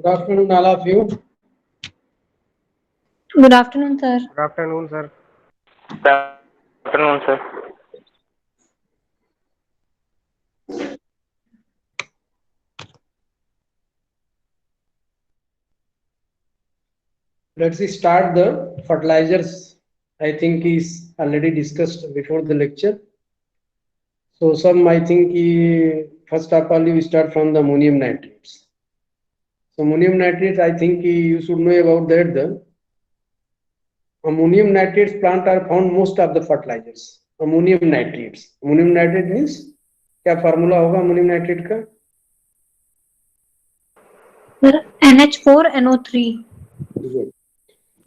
Good afternoon, all of you. Good afternoon, sir. Good afternoon, sir. Good afternoon, sir. Let's start the fertilizers. I think is already discussed before the lecture. So some I think first of all we start from the ammonium nitrates. So ammonium nitrates, I think you should know about that. The ammonium nitrates plant are found most of the fertilizers. Ammonium nitrates. Ammonium nitrate means क्या formula होगा ammonium nitrate का? Sir, NH4NO3.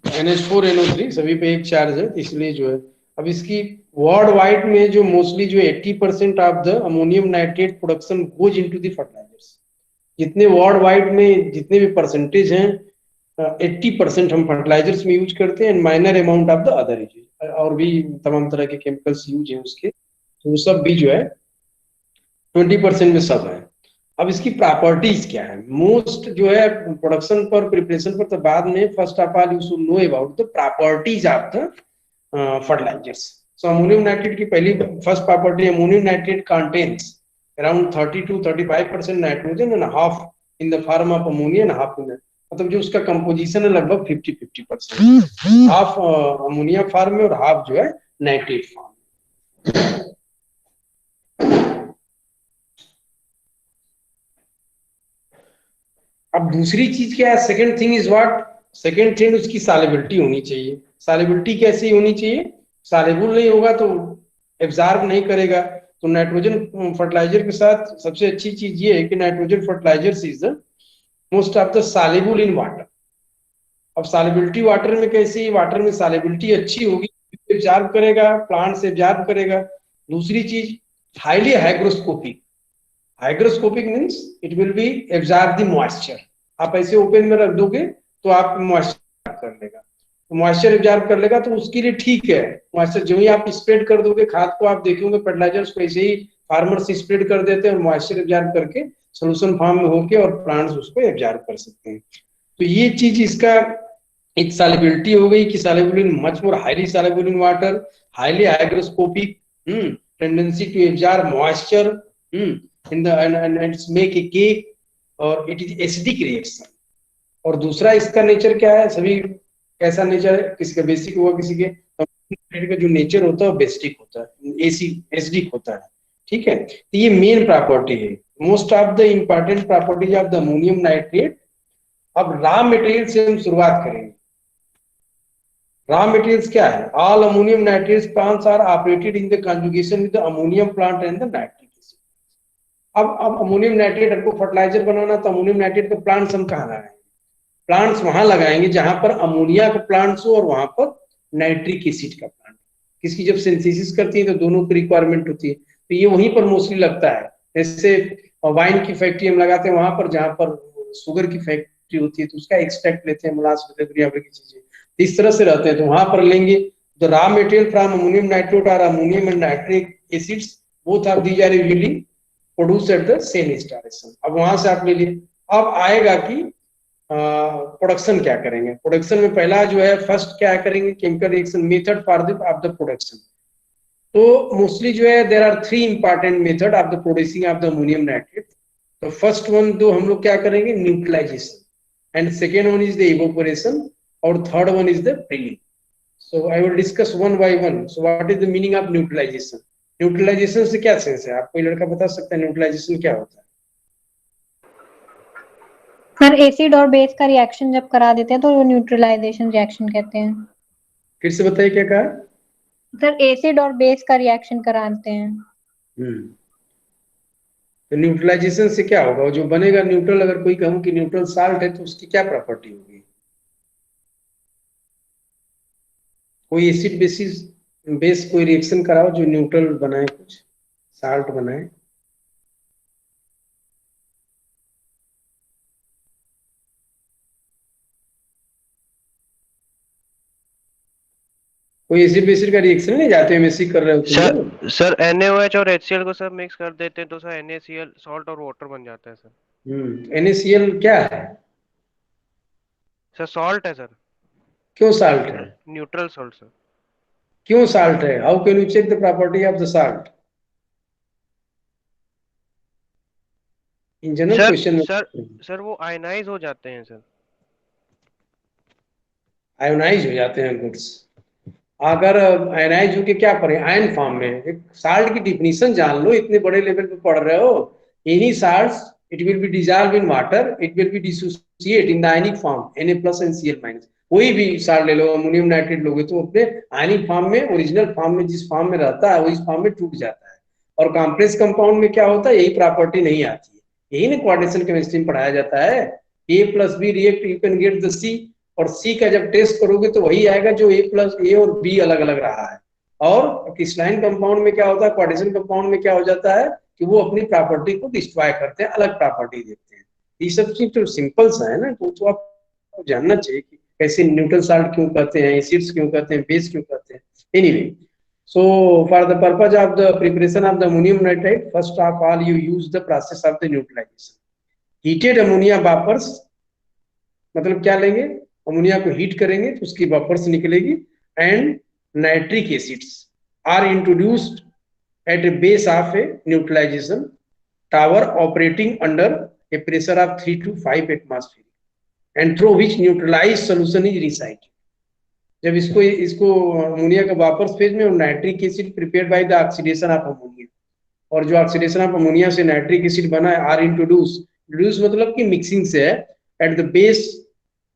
NH4NO3 सभी पे एक charge है, इसलिए जो है अब इसकी वर्ल्ड वाइड में जो मोस्टली जो 80% of the ammonium nitrate production goes into the fertilisers. जितने वर्ल्ड वाइड में जितने भी परसेंटेज हैं 80% हम फर्टिलाइजर्स में यूज करते हैं and minor amount of the other use और भी तमाम तरह के केमिकल्स यूज हैं उसके, तो वो सब भी जो है 20% में सब है. अब इसकी प्रॉपर्टीज क्या है? मोस्ट जो है प्रोडक्शन पर प्रिपरेशन पर तो बाद में, first of all you should know about the properties of the fertilisers. So ammonium nitrate की पहली first property, ammonium nitrate contains around 30 to 35% nitrogen and half in the form of ammonia and half in, मतलब जो उसका composition है लगभग 50-50%, half ammonia form में और half जो है नाइट्रेट फॉर्म में. अब दूसरी चीज क्या है? Second thing is what? Second thing उसकी सॉल्युबिलिटी होनी चाहिए. सॉल्युबिलिटी कैसी होनी चाहिए? सॉल्युबल नहीं होगा तो एब्जॉर्ब नहीं करेगा. तो नाइट्रोजन फर्टिलाइजर के साथ सबसे अच्छी चीज ये है कि nitrogen fertilisers is the most of the soluble in water. अब सॉल्युबिलिटी वाटर में कैसी? वाटर में सॉल्युबिलिटी अच्छी होगी, एब्जॉर्ब करेगा, प्लांट से एब्जॉर्ब करेगा. दूसरी चीज highly hygroscopic. Hygroscopic means it will be absorb the moisture. आप ऐसे ओपन में रख दोगे तो आप मॉइस्चर कर लेगा, तो मॉइस्चर एब्जॉर्ब कर लेगा, तो उसके लिए ठीक है. मॉइस्चर जो ही आप स्प्रेड कर दोगे खाद को, आप देखेंगे फर्टिलाइजर्स को ऐसे ही फार्मर्स स्प्रेड कर देते हैं और मॉइस्चर एब्जॉर्ब करके सोल्यूशन फॉर्म में होके और प्लांट्स उसको एब्जॉर्ब कर सकते हैं. तो ये चीज इसका एक सॉल्युबिलिटी हो गई कि soluble in much more highly soluble in water, highly hygroscopic, tendency to absorb moisture in the and it's make a cake और it is acidic reaction. और दूसरा इसका नेचर क्या है? सभी कैसा नेचर है? किसी का बेसिक होगा, किसी के का जो नेचर होता है बेसिक होता है, एसिडिक होता है. ठीक है, तो ये मेन प्रॉपर्टी है. Most of the important properties of the ammonium nitrate. अब रॉ मटेरियल से हम शुरुआत करेंगे. रॉ मटेरियल्स क्या है? All ammonium nitrate plants are operated in the conjugation with the ammonium plant and the nitrate. अब ammonium nitrate हमको fertiliser बनाना, तो अमोनियम नाइट्रेट का प्लांट्स हम कहाँ लगाएंगे? प्लांट्स वहां लगाएंगे जहां पर अमोनिया का प्लांट्स हो और वहां पर नाइट्रिक एसिड का प्लांट. किसकी जब सिंथेसिस करती है तो दोनों की रिक्वायरमेंट होती है, तो ये वहीं पर मोस्टली लगता है. जैसे वाइन की फैक्ट्री हम लगाते हैं वहां पर जहां पर शुगर की फैक्ट्री होती है, तो उसका एक्सट्रैक्ट लेते हैं, मोलास दुनिया भर की चीजें इस तरह से रहते हैं, तो वहां पर लेंगे. The raw material from ammonium nitrate और ammonium and nitric acids, both of these are usually produce at the same installation. अब वहां से आप ले लिए. अब आएगा कि प्रोडक्शन क्या करेंगे? प्रोडक्शन में पहला जो है फर्स्ट क्या करेंगे? Chemical reaction method for the of the production. तो मोस्टली जो है there are 3 important method of the producing of the ammonium nitrate. तो फर्स्ट वन तो हम लोग क्या करेंगे? Neutralization, and second one is the evaporation, और third one is the prilling. So I will discuss one by one. So what is the meaning of neutralization? Neutralization से क्या sense है? आप कोई लड़का बता सकता है न्यूट्रलाइजेशन क्या होता है? सर, एसिड और बेस का रिएक्शन जब करा देते हैं तो वो न्यूट्रलाइजेशन रिएक्शन कहते हैं. फिर से बताइए क्या कहा? सर, एसिड और बेस का रिएक्शन कराते हैं. तो न्यूट्रलाइजेशन से क्या होगा? जो बनेगा न्यूट्रल, अगर कोई कहूं कि न्यूट्रल साल्ट है तो उसकी क्या प्रॉपर्टी होगी? कोई एसिड बेस कोई रिएक्शन कराओ जो न्यूट्रल बनाए, कुछ साल्ट बनाए. कोई एसिड बेसिड का रिएक्शन नहीं जाते हैं, एमएससी कर रहे हो सर NaOH और HCl को सब मिक्स कर देते हैं तो सर NaCl सॉल्ट और वाटर बन जाता है सर. NaCl क्या है? सर सॉल्ट है सर, क्यों साल्ट है? Neutral salt sir. क्यों साल्ट है? How can you check the property of the salt? In general sir question sir में सर वो आयनाइज हो जाते हैं सर। आयोनाइज हो जाते हैं गुड्स। अगर आयनाइज होके क्या पढ़े? आयन फॉर्म में। एक साल्ट की डिफिनीशन जान लो, इतने बड़े लेवल पे पढ़ रहे हो। Any salts it will be dissolve in water, it will be dissociate in the ionic form Na+and Cl-। कोई भी साल्ट ले लो, अमोनियम नाइट्रेट लोगे तो अपने आयनिक फॉर्म में, ओरिजिनल फॉर्म में, जिस फॉर्म में रहता है उस फॉर्म में टूट जाता है। और कॉम्प्लेक्स कंपाउंड में क्या होता है? यही प्रॉपर्टी नहीं आती है। यही ना कोऑर्डिनेशन केमिस्ट्री में पढ़ाया जाता है। A+B react, you can get the C, और सी का जब टेस्ट करोगे तो वही आएगा जो A+ और B अलग अलग रहा है। और क्रिस्टलाइन कंपाउंड में क्या होता है? कोऑर्डिनेशन कंपाउंड में क्या हो जाता है कि वो अपनी प्रॉपर्टी को डिस्ट्रॉय करते हैं, अलग प्रॉपर्टी देते हैं। ये सब चीज तो सिंपल सा है ना, तो आपको जानना चाहिए कि कैसे न्यूट्रल साल्ट क्यों कहते हैं, एसिड्स क्यों कहते हैं, बेस क्यों कहते हैं। Anyway, so for the purpose of the preparation of the ammonium nitrate, first of all you use the process of the neutralization. Heated ammonia vapors, मतलब क्या लेंगे? अमोनिया को हीट करेंगे तो उसकी वेपर्स निकलेगी, and nitric acids are introduced at a base of a neutralisation tower operating under a pressure of 3 to 5 atmosphere and through which neutralize solution is recycled. जब इसको इसको अमोनिया का वापस फेज में, और nitric acid prepared by the oxidation of ammonia, और जो oxidation of ammonia से नाइट्रिक एसिड बना है, आर इंट्रोड्यूस मतलब कि मिक्सिंग से है, at the base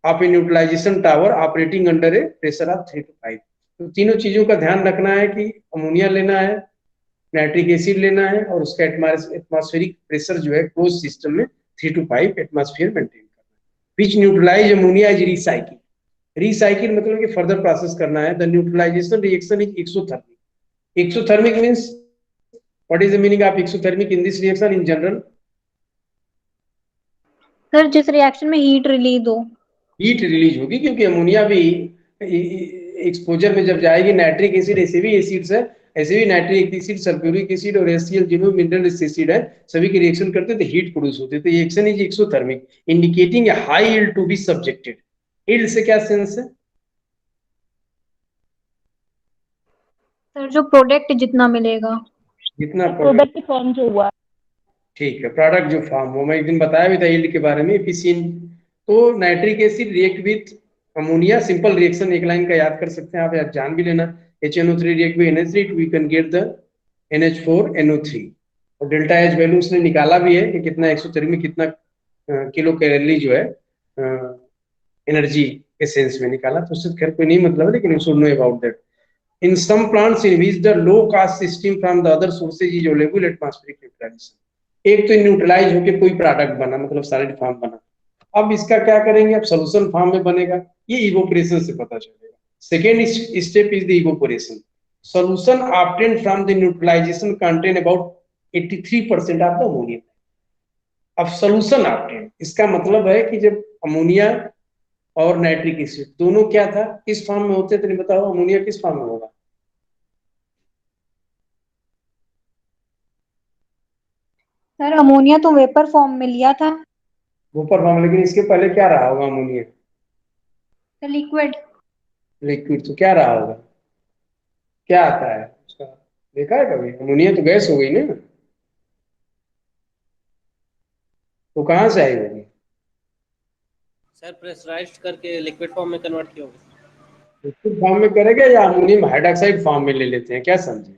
of a neutralisation tower operating under a pressure of 3 to 5। तो तीनों चीजों का ध्यान रखना है कि अमोनिया लेना है, नाइट्रिक एसिड लेना है, और उसका एटमॉस्फेरिक प्रेशर जो है क्लोज सिस्टम में 3 to 5 एटमॉस्फेयर मेंटेन करना है। Which neutralize ammonia is recycle. Recycle मतलब कि फर्दर प्रोसेस करना है। The neutralization reaction is exothermic. Exothermic means what is the meaning of exothermic in this reaction in general? Sir जिस reaction में heat release हो। Heat release होगी, क्योंकि ammonia भी एक्सपोजर में जब जाएगी, नाइट्रिक एसिड ऐसे भी एसिड्स है, ऐसे भी नाइट्रिक एसिड, सल्फ्यूरिक एसिड और HCl जिनमें मिनरल एसिड है, सभी की रिएक्शन करते हैं तो हीट प्रोड्यूस होती है। तो ये action is exothermic indicating a high yield to be subjected. Yield से क्या सेंस है? सर जो प्रोडक्ट जितना मिलेगा, जितना प्रोडक्ट फॉर्म जो हुआ। ठीक है, प्रोडक्ट जो फॉर्म हो, मैं एक दिन बताया भी था यील्ड के बारे में, एफिशिएंट। तो nitric acid react with ammonia, simple reaction एक लाइन का याद कर सकते हैं आप, या जान भी लेना। HNO3 react with NH3, we can get the NH4NO3। और डेल्टा H वैल्यू उसने निकाला भी है कि कितना एक्सोथर्मिक, कितना किलो कैलोरी जो है एनर्जी के सेंस में निकाला। तो उससे खैर कोई नहीं मतलब है, लेकिन you should know about that. In some plants in which the low cost system from the other sources is available, atmospheric neutralization। एक तो न्यूट्रलाइज होके कोई प्रोडक्ट बना, मतलब सॉलिड फॉर्म बना। अब इसका क्या करेंगे? अब सोल्यूशन फॉर्म में बनेगा, ये इवोपरेशन से पता चलेगा। Second step is the evaporation. Solution obtained from the neutralisation contain about 83% of the ammonia. अब सोल्यूशन ऑब्टेन्ड, इसका मतलब है कि जब अमोनिया और नाइट्रिक एसिड दोनों क्या था, किस फॉर्म में होते हैं? तो नहीं बताओ, अमोनिया किस फॉर्म में होगा? सर अमोनिया तो वेपर फॉर्म में लिया था। वेपर फॉर्म, लेकिन इसके पहले क्या रहा होगा अमोनिया? Sir liquid. लिक्विड। तो क्या रहा होगा? क्या आता है उसका? देखा है कभी? अमोनिया तो गैस हो गई ना, तो कहाँ से आई होगी? सर प्रेशराइज्ड करके लिक्विड फॉर्म में कन्वर्ट किया होगा। लिक्विड फॉर्म में करेगा या अमोनियम हाइड्रोक्साइड फॉर्म में ले लेते हैं, क्या समझे?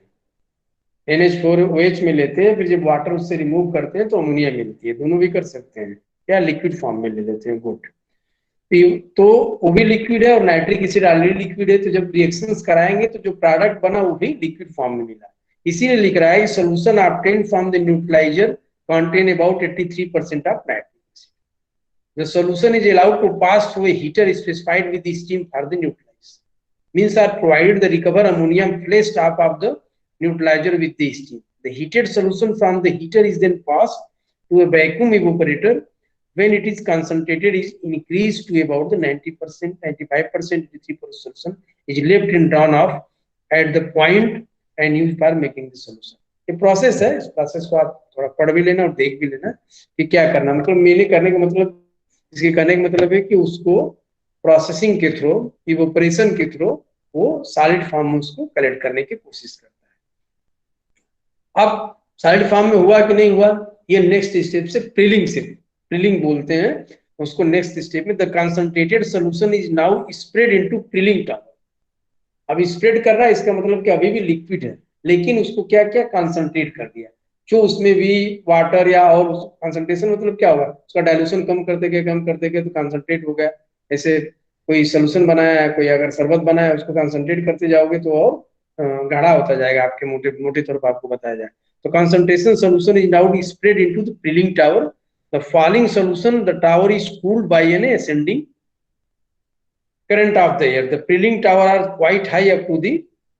NH4OH में लेते हैं, फिर जब वाटर उससे रिमूव करते हैं तो अमोनिया मिलती है। दोनों भी कर सकते हैं, या लिक्विड फॉर्म में ले लेते हैं। गुड। तो वो भी लिक्विड है और नाइट्रिक एसिड ऑलरेडी लिक्विड है, तो जब रिएक्शंस कराएंगे तो जो प्रोडक्ट बना वो भी लिक्विड फॉर्म में मिला। इसीलिए लिख रहा है solution obtained from the neutraliser contain about 83% of nitric acid. The solution is allowed to pass through a heater specified with the steam for the neutralizer. Means are provided the recover ammonium placed top of the neutralizer with the steam. The heated solution from the heater is then passed to a vacuum evaporator. When it is concentrated, is increased to about the 90%, 95%, 83% solution is left and drawn off at the point and used for making the solution. ये process है, इस process को आप थोड़ा पढ़ भी लेना और देख भी लेना कि क्या करना। मतलब मेनली करने का मतलब, इसके करने का मतलब है कि उसको प्रोसेसिंग के थ्रू, इवोपरेशन के थ्रू वो सॉलिड फॉर्म में उसको कलेक्ट करने की कोशिश करता है। अब सॉलिड फॉर्म में हुआ कि नहीं हुआ, ये नेक्स्ट स्टेप से प्रिलिंग बोलते हैं उसको। नेक्स्ट स्टेप में the concentrated solution is now spread into prilling tower. अब स्प्रेड कर रहा है, इसका मतलब कि अभी भी लिक्विड है, लेकिन उसको क्या क्या कंसंट्रेट कर दिया। जो उसमें भी वाटर या और कंसंट्रेशन मतलब क्या होगा, उसका डाइल्यूशन कम करते गए तो कंसंट्रेट हो गया। ऐसे कोई सोल्यूशन बनाया है, कोई अगर शरबत बनाया है, उसको कंसंट्रेट करते जाओगे तो और गाढ़ा होता जाएगा, आपके मोटे मोटे तौर पर आपको बताया जाए तो concentration solution is now spread into the Prilling tower. The falling solution, the tower is cooled by an ascending current of the air. The Prilling tower are quite high up to the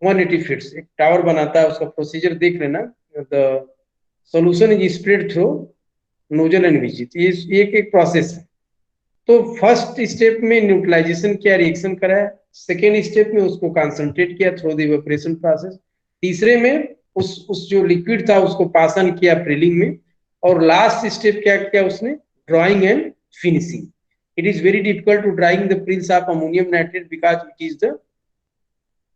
180 feet. एक tower बनाता है, उसका procedure देख लेना। The solution is spread through nozzle and widget. ये एक process है। तो फर्स्ट स्टेप में न्यूट्रलाइजेशन किया, रिएक्शन कराया। सेकेंड स्टेप में उसको कंसंट्रेट किया थ्रू द इवेपोरेशन प्रोसेस। तीसरे में उस जो लिक्विड था उसको पासन किया प्रिलिंग में। और लास्ट स्टेप क्या किया उसने, drying and finishing. It is very difficult to drying the prills of ammonium nitrate because it is the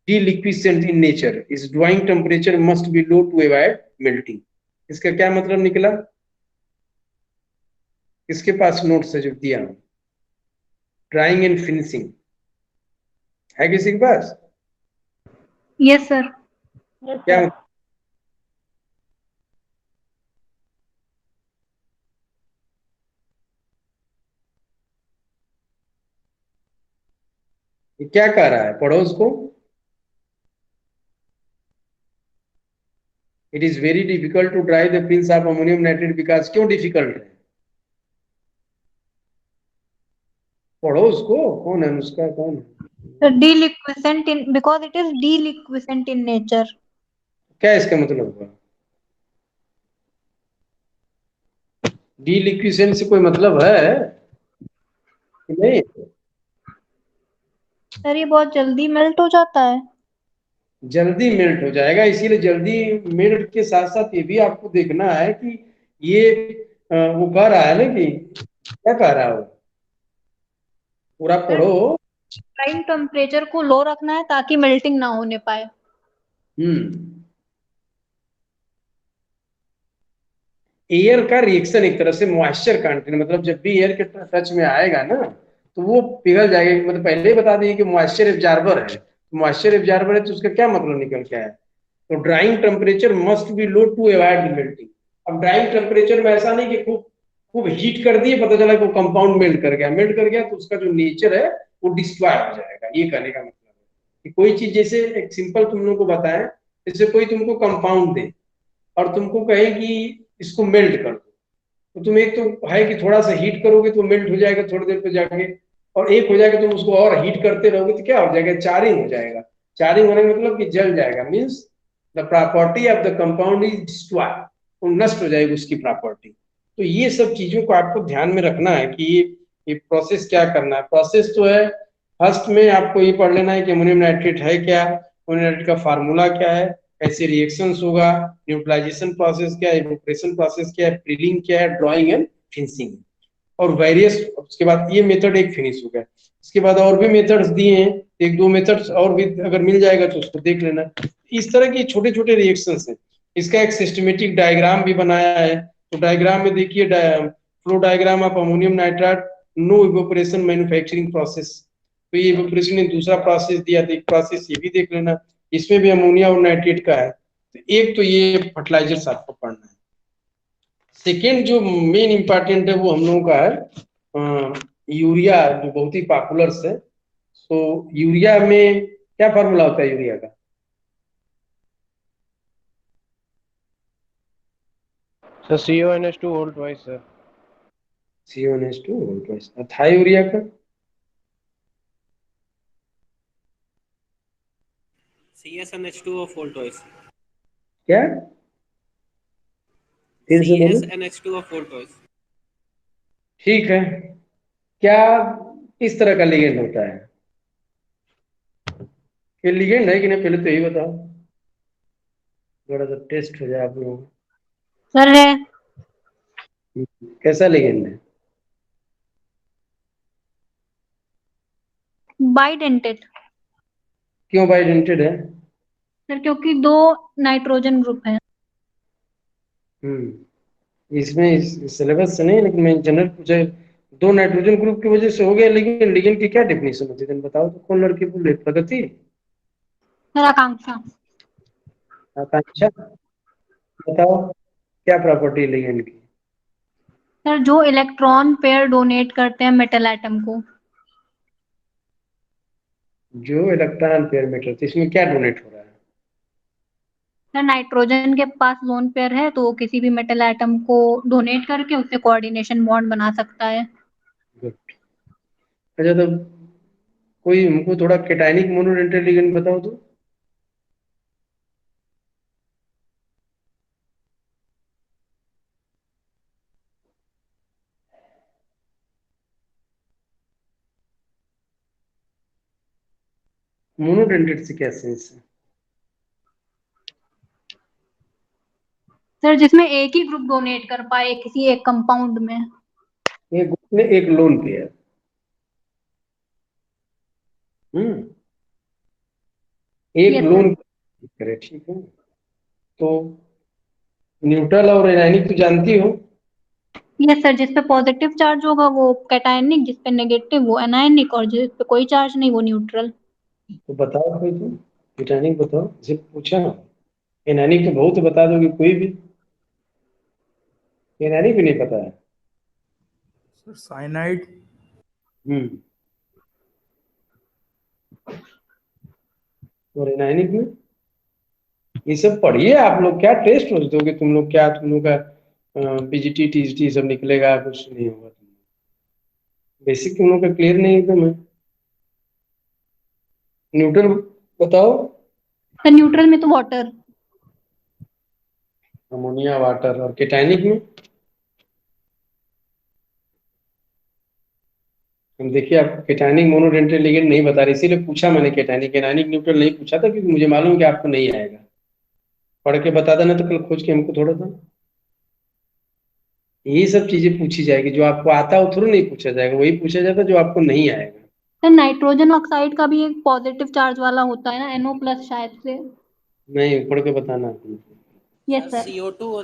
deliquescent in nature. Its drawing temperature must be low to avoid melting. इसका क्या मतलब निकला, इसके पास notes है जो दिया, drawing and finishing है किसी के पास? Yes sir. क्या ये क्या कह रहा है, पढ़ो उसको। It is very difficult to dry the prills of ammonium nitrate because, क्यों डिफिकल्ट है, पढ़ो उसको। कौन है उसका, कौन है? Deliquescent in because it is deliquescent in nature. क्या इसका मतलब हुआ? डीलिक्विशन से कोई मतलब है कि नहीं? सर ये बहुत जल्दी मेल्ट हो जाता है। जल्दी मेल्ट हो जाएगा, इसीलिए जल्दी मेल्ट के साथ साथ ये भी आपको देखना है कि ये वो कह रहा है ना कि क्या कह रहा है वो, पूरा पढ़ो। ड्राइंग टेम्परेचर को लो रखना है ताकि मेल्टिंग ना होने पाए। एयर का रिएक्शन एक तरह से मॉइस्चर कंटेंट, मतलब जब भी एयर के टच में आएगा ना तो वो पिघल जाएगा। मतलब पहले ही बता दिए कि मॉइस्चर एब्जॉर्बर है, तो मॉइस्चर एब्जॉर्बर है तो उसका क्या मतलब निकल के आया, तो drying temperature must be low to avoid melting. अब ड्राइंग टेम्परेचर में ऐसा नहीं कि खूब खूब हीट कर दिए, पता चला कि वो कंपाउंड मेल्ट कर गया तो उसका जो नेचर है वो डिस्ट्रॉय हो जाएगा। ये कहने का मतलब है कि कोई चीज, जैसे एक सिंपल तुम लोग को बताएं, जैसे कोई तुमको कंपाउंड दे और तुमको कहे कि इसको मेल्ट कर दो, तो तुम एक तो है कि थोड़ा सा हीट करोगे तो मेल्ट हो जाएगा थोड़ी देर पे जाके, और एक हो जाएगा तुम उसको और हीट करते रहोगे तो क्या हो जाएगा, चारिंग हो जाएगा। चारिंग होने का मतलब कि जल जाएगा, means the property of the compound is destroy, वो नष्ट हो जाएगी उसकी प्रॉपर्टी। तो ये सब चीजों को आपको ध्यान में रखना है कि ये प्रोसेस क्या करना है। प्रोसेस तो है, फर्स्ट में आपको ये पढ़ लेना है कि अमोनियम नाइट्रेट है क्या, अमोनियम नाइट्रेट का फार्मूला क्या है, ऐसे रिएक्शंस होगा, न्यूट्रलाइजेशन प्रोसेस क्या है, इवोपरेशन प्रोसेस क्या है, प्रिलिंग क्या है, ड्राइंग एंड फिनिशिंग और वेरियस। उसके बाद ये मेथड एक फिनिश हो गया, इसके बाद और भी मेथड्स दिए हैं, एक दो मेथड्स और भी अगर मिल जाएगा तो उसको देख लेना। इस तरह की छोटे छोटे रिएक्शंस हैं। इसका एक सिस्टमेटिक डायग्राम भी बनाया है, तो डायग्राम में देखिए, flow diagram of ammonium nitrite no evaporation manufacturing process. तो ये इवोपरेशन ने दूसरा प्रोसेस दिया, तो एक प्रोसेस ये भी देख लेना, इसमें भी अमोनिया और नाइट्रेट का है। तो एक तो ये फर्टिलाइजर्स आपको पढ़ना है। सेकेंड जो मेन इंपॉर्टेंट है वो हम लोगों का है यूरिया, जो बहुत ही पॉपुलर है। तो यूरिया में क्या फार्मूला होता है यूरिया का? Sir CONH2 whole twice sir. CONH2 whole twice. Thiourea का CSNH2 of full twice. क्या, फिर से बोलो। CSNH2 of full twice. ठीक है, क्या इस तरह का लिगेंड होता है, ये लिगेंड है कि नहीं पहले तो यही बताओ, थोड़ा सा टेस्ट हो जाए आप लोगों सर है। को। कैसा लिगेंड है? बाइडेंटेड क्यों बाइडेंटेड है? सर, क्योंकि दो नाइट्रोजन ग्रुप है। इसमें इस सिलेबस से नहीं, लेकिन मैं जनरल पूछा, दो नाइट्रोजन ग्रुप की वजह से हो गया, लेकिन लिगेंड की क्या डेफिनेशन होती है बताओ तो? कौन लड़की बोले? प्रगति? सर आकांक्षा। आकांक्षा? बताओ क्या प्रॉपर्टी है लिगेंड की? सर जो इलेक्ट्रॉन पेयर डोनेट करते हैं मेटल एटम को। जो इलेक्ट्रॉन पेयर मेटर, तो इसमें क्या डोनेट हो रहा है? सर नाइट्रोजन के पास लोन पेयर है तो वो किसी भी मेटल एटम को डोनेट करके उससे कोऑर्डिनेशन बॉन्ड बना सकता है। गुड। अच्छा, तो कोई हमको थोड़ा कैटायनिक मोनोडेंटल लिगेंड बताओ तो। मोनोडेंटेट से क्या सेंस है? सर जिसमें एक ही ग्रुप डोनेट कर पाए किसी एक कंपाउंड में। एक ग्रुप में एक लोन पेयर। एक यस लोन सर। करे, ठीक है। तो न्यूट्रल और एनायनिक तो जानती हो? यस सर, जिसपे पॉजिटिव चार्ज होगा वो कैटायनिक, जिसपे नेगेटिव वो एनायनिक, और जिसपे कोई चार्ज नहीं वो न्यूट्रल। तो बताओ कोई, तुम एनायनिक बताओ, सिर्फ पूछा ना। एनायनिक तो बहुत बता दोगे कोई भी, एनायनिक भी नहीं पता है। Sir cyanide. हम्म और एनायनिक में ये सब पढ़िए आप लोग। क्या टेस्ट रोज दोगे तुम लोग? क्या तुम लोग का पीजीटी टीजीटी सब निकलेगा? कुछ नहीं होगा। बेसिक तुम लोग का क्लियर नहीं एकदम है। न्यूट्रल बताओ। सर न्यूट्रल में तो वाटर। Ammonia, water. और केटायनिक में हम देखिए, आपको केटायनिक मोनोडेंटल लिगेंड नहीं बता रहे, इसीलिए पूछा मैंने केटायनिक। एनायनिक न्यूट्रल नहीं पूछा था क्योंकि मुझे मालूम है कि आपको नहीं आएगा। पढ़ के बता देना तो कल खोज के हमको थोड़ा सा। यही सब चीजें पूछी जाएगी, जो आपको आता है वो थोड़ा नहीं पूछा जाएगा, वही पूछा जाता है जो आपको नहीं आएगा। सर नाइट्रोजन ऑक्साइड का भी एक पॉजिटिव चार्ज वाला होता है ना, NO+ शायद से। नहीं, पढ़ के बताना तुमको। Yes sir sir. CO2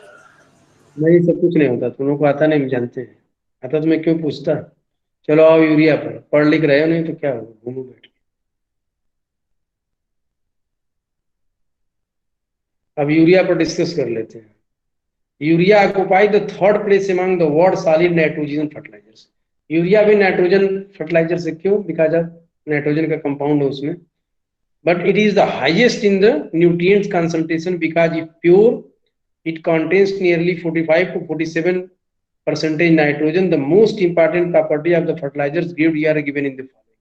नहीं, सब कुछ नहीं होता, तुम लोग को आता नहीं, हम जानते हैं। आता तो मैं क्यों पूछता। चलो आओ यूरिया पर, पढ़ लिख रहे हो, नहीं तो क्या होगा, घूमो बैठ के। अब यूरिया पर डिस्कस कर लेते हैं। Urea occupy the third place among the world solid nitrogen fertilisers. Urea भी नाइट्रोजन फर्टिलाइजर से, क्यों? बिकॉज ऑफ नाइट्रोजन का कंपाउंड है उसमें। But it is the highest in the nutrients concentration because if pure it contains nearly 45 to 47% nitrogen. The most important property of the fertilizers given here are given in the following.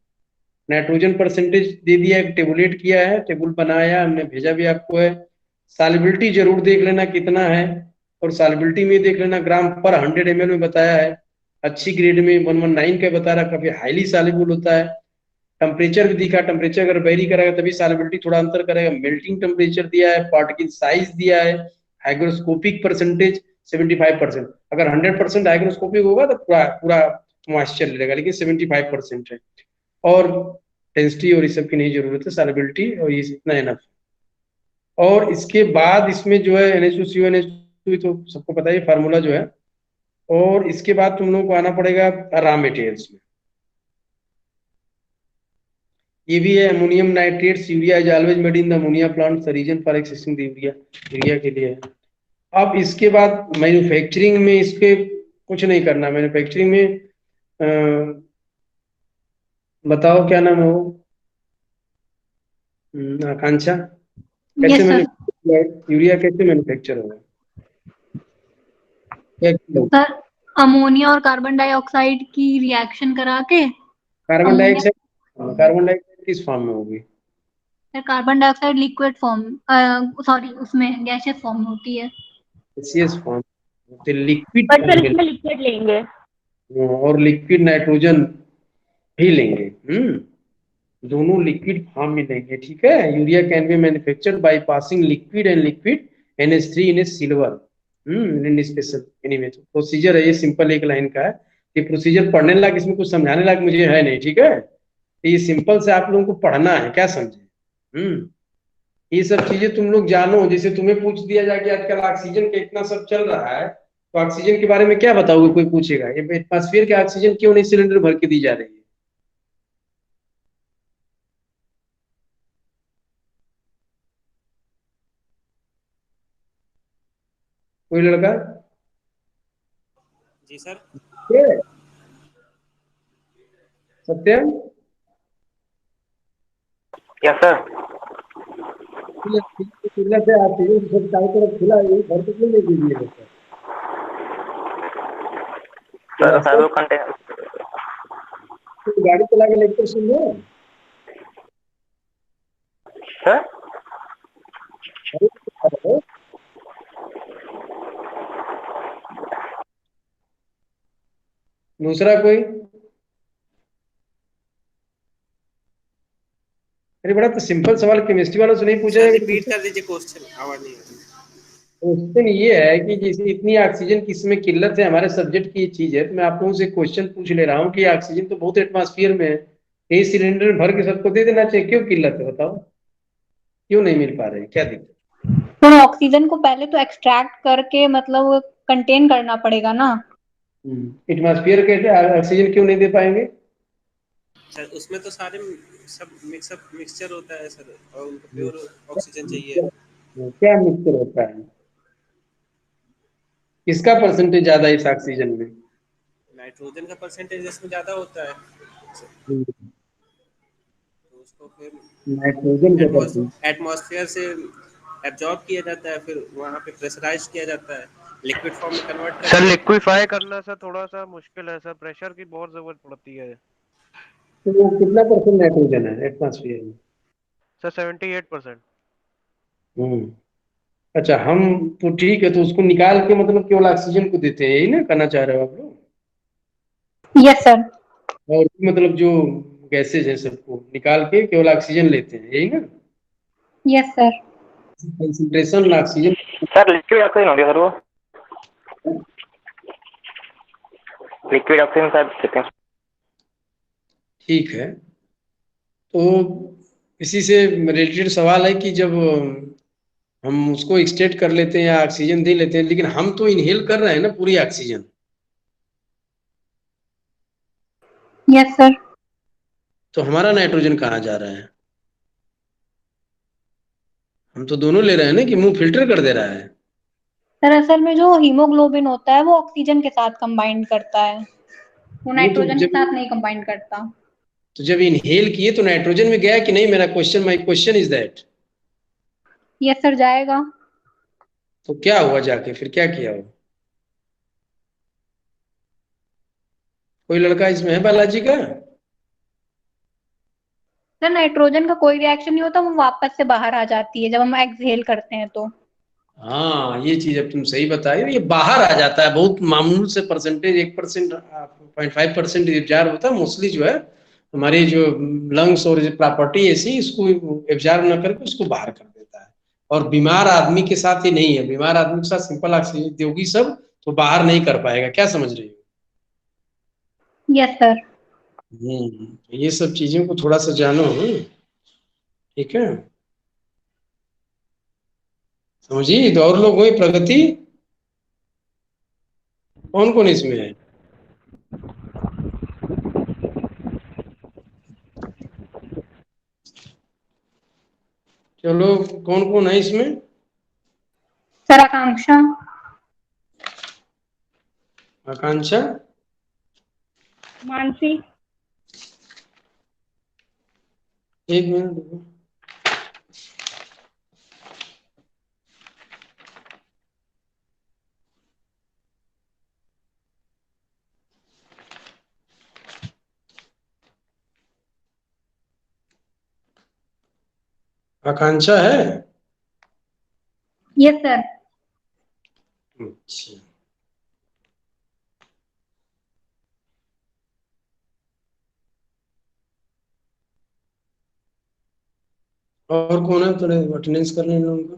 Nitrogen percentage दे दिया, एक tablet किया है, table बनाया हमने, भेजा भी आपको है। सॉल्युबिलिटी जरूर देख लेना कितना है, और सॉल्युबिलिटी में देख लेना ग्राम पर 100 ml में बताया है। अच्छी ग्रेड में 119 का बता रहा, काफी हाईली सॉल्युबल होता है। टेम्परेचर भी दिखा, टेम्परेचर अगर वेरी करेगा तभी सॉल्युबिलिटी थोड़ा अंतर करेगा। मेल्टिंग टेम्परेचर दिया है, पार्टिकल साइज दिया है, हाइग्रोस्कोपिक परसेंटेज 75%। अगर 100% हाइग्रोस्कोपिक होगा तो पूरा पूरा मॉइस्चर लेगा, लेकिन 75% है। और डेंसिटी और इस सब की नहीं जरूरत है, सॉल्युबिलिटी और ये इतना एनफ। और इसके बाद इसमें जो है NH2CO NH2, तो सबको पता है फार्मूला जो है। और इसके बाद तुम लोगों को आना पड़ेगा रॉ मटेरियल्स में। ये भी है ammonium nitrates. Urea is always made in the ammonia plant, the reason for accessing the urea, urea के लिए है। अब इसके बाद मैन्युफैक्चरिंग में इसके कुछ नहीं करना। मैन्युफैक्चरिंग में बताओ क्या नाम है वो, आकांक्षा? यस कैसे सर। यूरिया कैसे मैन्युफैक्चर होगा? सर अमोनिया और कार्बन डाइऑक्साइड की रिएक्शन करा के carbon ammonia. Dioxide, carbon dioxide किस फॉर्म में होगी? Sir carbon dioxide liquid form, sorry उसमें गैसियस फॉर्म में होती है। गैसियस फॉर्म, तो लिक्विड पर फॉर्म सर में। इसमें लिक्विड लेंगे। और लिक्विड नाइट्रोजन भी लेंगे। दोनों लिक्विड फॉर्म में लेंगे, ठीक है। Urea can be manufactured by passing liquid and liquid NH3 in A silver in special. Anyway तो प्रोसीजर है ये, सिंपल एक लाइन का है। ये प्रोसीजर पढ़ने लायक, इसमें कुछ समझाने लायक मुझे है नहीं, ठीक है। ये सिंपल से आप लोगों को पढ़ना है, क्या समझे? ये सब चीजें तुम लोग जानो। जैसे तुम्हें पूछ दिया जाए कि आजकल ऑक्सीजन का इतना सब चल रहा है, तो ऑक्सीजन के बारे में क्या बताओगे? कोई पूछेगा ये एटमॉस्फेयर के ऑक्सीजन क्यों नहीं सिलेंडर भर के दी जा रही है? कोई लड़का? जी सर। ये, सत्यम, यस सर। किल्लत है ऑक्सीजन सब चारों तरफ खुला है, ये भर के क्यों नहीं दे दिए सर? सर रास्ते सर में वो कंटेनर गाड़ी चला के लेक्चर सुन रहे हो? सर। अरे, अरे, दूसरा कोई? अरे बड़ा तो सिंपल सवाल केमिस्ट्री वालों से नहीं पूछा सर जाएगा तो रिपीट कर दीजिए क्वेश्चन, आवाज नहीं आ रही। क्वेश्चन ये है कि जैसे इतनी ऑक्सीजन की इसमें किल्लत है, हमारे सब्जेक्ट की ये चीज है, तो मैं आप लोगों से क्वेश्चन पूछ ले रहा हूँ कि ऑक्सीजन तो बहुत एटमॉस्फेयर में है, ये सिलेंडर भर के सबको दे देना चाहिए, क्यों किल्लत है बताओ? क्यों नहीं मिल पा रहे, क्या दिक्कत? तो ऑक्सीजन को पहले तो एक्सट्रैक्ट करके मतलब कंटेन करना पड़ेगा ना। एटमॉस्फेयर के ऑक्सीजन क्यों नहीं दे पाएंगे? सर उसमें तो सारे सब मिक्सचर होता है सर, और उनको प्योर ऑक्सीजन चाहिए। क्या मिक्सचर होता है? किसका परसेंटेज ज्यादा है इस ऑक्सीजन में? नाइट्रोजन का परसेंटेज इसमें ज्यादा होता है, हम्म, तो उसको फिर नाइट्रोजन का परसेंट। एटमॉस्फेयर से एब्जॉर्ब किया जाता है, फिर वहाँ पे प्रेशराइज किया जाता है, लिक्विड फॉर्म में कन्वर्ट सर करके। लिक्विफाई करना सर थोड़ा सा मुश्किल है सर, प्रेशर की बहुत जरूरत पड़ती है। तो वो कितना परसेंट नाइट्रोजन है एटमॉस्फेयर में? सर 78%। हम्म। अच्छा, हम तो ठीक है, तो उसको निकाल के मतलब केवल ऑक्सीजन को देते हैं, यही ना कहना चाह रहे हो आप लोग? Yes sir. और मतलब जो गैसेज है सबको निकाल के केवल ऑक्सीजन लेते हैं, यही ना? Yes sir. Concentration oxygen. Sir liquid oxygen हो गया सर, वो लिक्विड ऑक्सीजन सर देते हैं। ठीक है, तो इसी से रिलेटेड सवाल है कि जब हम उसको एक्सट्रैक्ट कर लेते हैं या ऑक्सीजन दे लेते हैं, लेकिन हम तो इनहेल कर रहे हैं ना पूरी ऑक्सीजन, यस सर। तो हमारा नाइट्रोजन कहाँ जा रहा है? हम तो दोनों ले रहे हैं ना, कि मुंह फिल्टर कर दे रहा है? सर असल में जो हीमोग्लोबिन होता है वो ऑक्सीजन के साथ कंबाइन करता है, वो नहीं तो नाइट्रोजन के जब साथ नहीं कंबाइन करता। इनहेल किए तो नाइट्रोजन में गया कि नहीं? मेरा question, my question is that. Yes sir जाएगा। तो क्या हुआ जाके, फिर क्या किया हो? कोई लड़का इसमें है बालाजी का? सर नाइट्रोजन का कोई रिएक्शन नहीं होता, वो वापस से बाहर आ जाती है जब हम एक्सहेल करते हैं तो। हाँ, ये चीज अब तुम सही बताई, ये बाहर आ जाता है, बहुत मामूल से परसेंटेज, 1%, 0.5% एब्जॉर्ब होता है मोस्टली। जो है हमारी जो लंग्स और प्रॉपर्टी ऐसी, इसको एब्जॉर्ब न करके उसको बाहर कर देता है। और बीमार आदमी के साथ ये नहीं है, बीमार आदमी के साथ सिंपल ऑक्सीजन दोगी सब तो बाहर नहीं कर पाएगा, क्या समझ रही हो? Yes sir. ये सब चीजों को थोड़ा सा जानो। ठीक है, समझिए। तो और लोग हुई प्रगति, कौन कौन इसमें है? चलो, कौन कौन है इसमें? सर आकांक्षा। आकांक्षा, मानसी। एक मिनट रुको। आकांक्षा है? Yes sir. अच्छा, और कौन है? थोड़े अटेंडेंस कर लें इन लोगों का।